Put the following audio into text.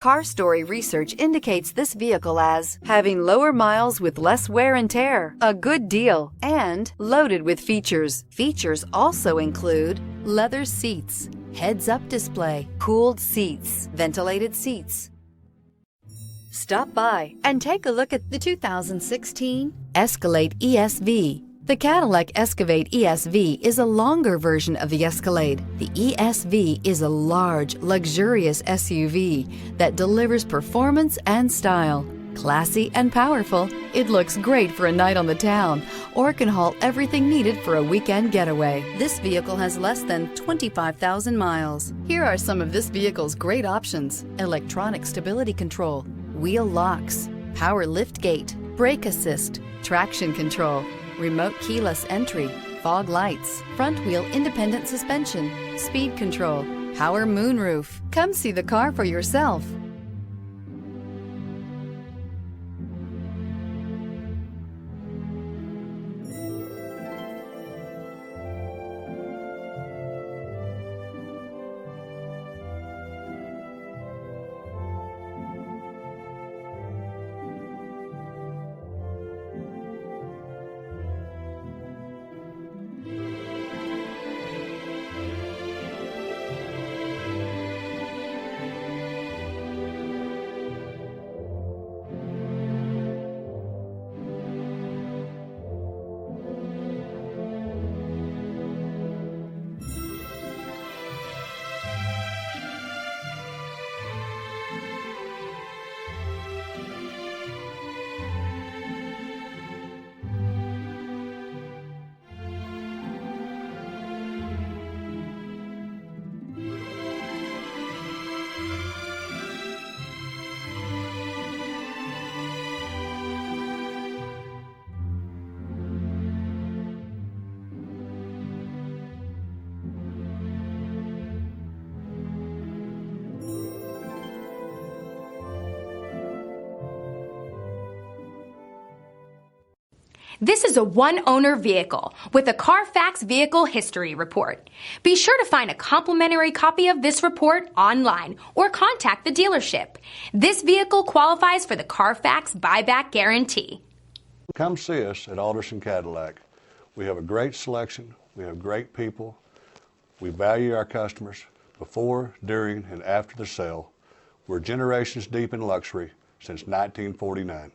Car Story research indicates this vehicle as having lower miles with less wear and tear, a good deal, and loaded with features. Features also include leather seats, heads-up display, cooled seats, ventilated seats. Stop by and take a look at the 2016 Escalade ESV. The Cadillac Escalade ESV is a longer version of the Escalade. The ESV is a large, luxurious SUV that delivers performance and style. Classy and powerful, it looks great for a night on the town or can haul everything needed for a weekend getaway. This vehicle has less than 25,000 miles. Here are some of this vehicle's great options: electronic stability control, wheel locks, power liftgate, brake assist, traction control, remote keyless entry, fog lights, front wheel independent suspension, speed control, power moonroof. Come see the car for yourself. This is a one-owner vehicle with a Carfax Vehicle History Report. Be sure to find a complimentary copy of this report online or contact the dealership. This vehicle qualifies for the Carfax Buyback Guarantee. Come see us at Alderson Cadillac. We have a great selection. We have great people. We value our customers before, during, and after the sale. We're generations deep in luxury since 1949.